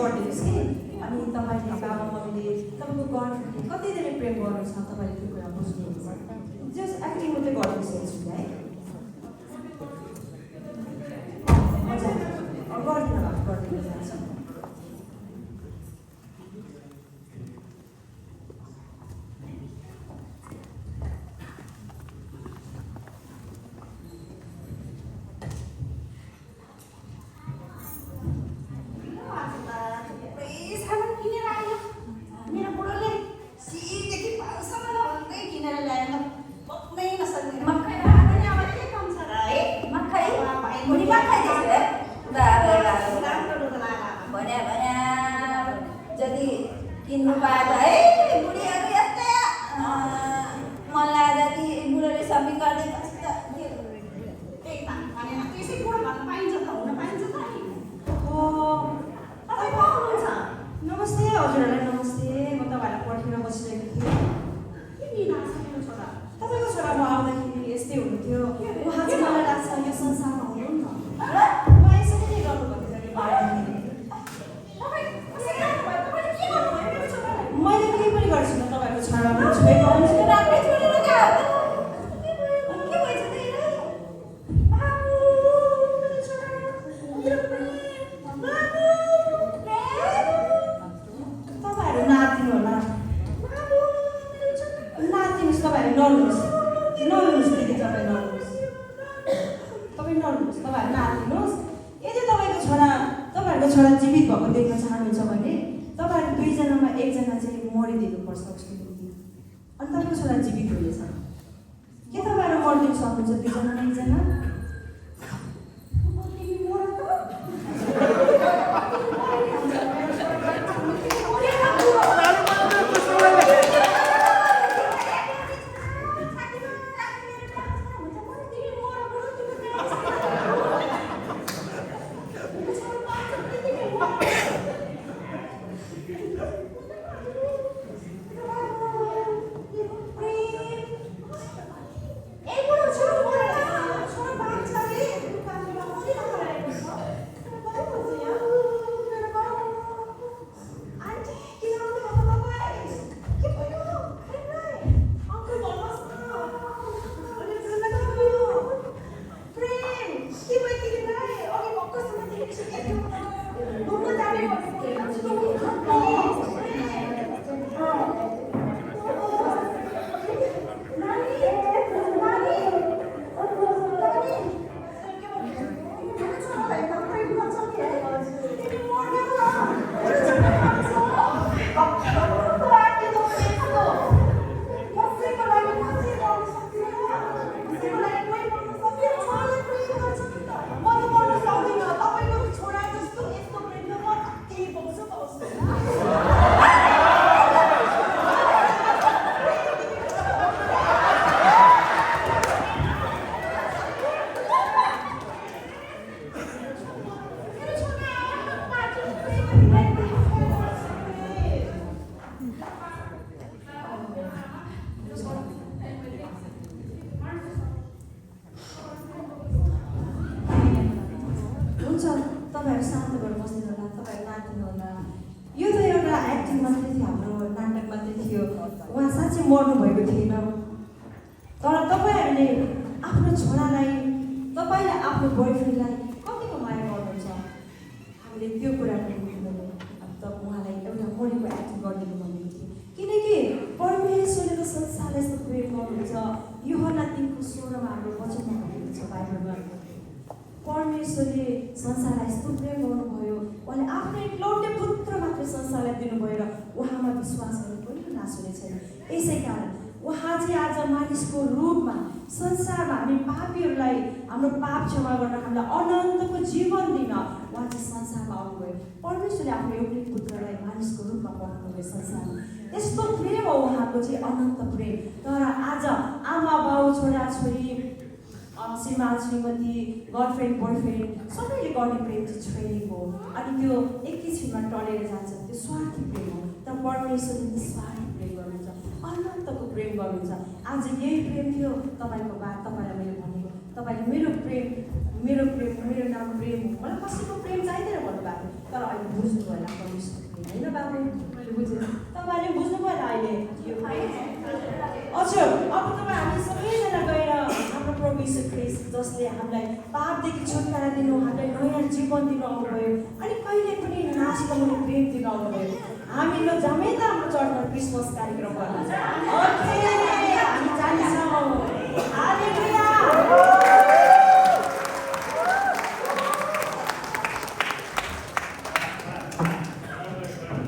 गरिदिनुहोस् कि अनि तपाईँले बाबा मम्मीले तपाईँको गर्लफ्रेन्डले कति धेरै प्रेम गर्नुहुन्छ तपाईँले त्यो कुरा बुझ्नुहुन्छ जस्ट एक्टिङ मात्रै गरिदिनुहोस् हेर्छु है गरिदिनु जान्छ हाम्रो पाप क्षमा गर्न हामीलाई अनन्तको जीवन दिन उहाँ चाहिँ संसारमा आउनुभयो परमेश्वरले आफ्नो एउटै पुत्रलाई मानिसको रूपमा पठाउनुभयो संसारमा यस्तो प्रेम हो उहाँको चाहिँ अनन्त प्रेम तर आज आमा बाउ छोरा छोरी श्रीमान श्रीमती गर्लफ्रेन्ड बोयफ्रेन्ड सबैले गर्ने प्रेम चाहिँ छैन हो अनि त्यो एकैछिनमा टलेर जान्छ त्यो स्वार्थी प्रेम हो तर परमेश्वरले निस्वार्थी प्रेम गर्नुहुन्छ अनन्तको प्रेम गर्नुहुन्छ आज यही प्रेम थियो तपाईँको बात तपाईँलाई मैले भनेको तपाईँले मेरो नाम प्रेम हो मलाई कसैको प्रेम चाहिँदैन भन्नुभएको तर अहिले बुझ्नुभयो होला परमेश्वरले होइन बाबु बुझ्नु तपाईँले बुझ्नुभयो होला अहिले हजुर अब तपाईँ हामी सबैजना गएर हाम्रो प्रभु यीशु ख्रीष्ट जसले हामीलाई पापदेखि छुटकारा दिनु हामीलाई नयाँ जीवन दिनु आउनुभयो अनि कहिले पनि नाश नहुने प्रेम दिनु आउनुभयो हामी जम्मै त हाम्रो चर्चमा क्रिसमस कार्यक्रम गर्नुहुन्छ ओके हामी जान्छौँ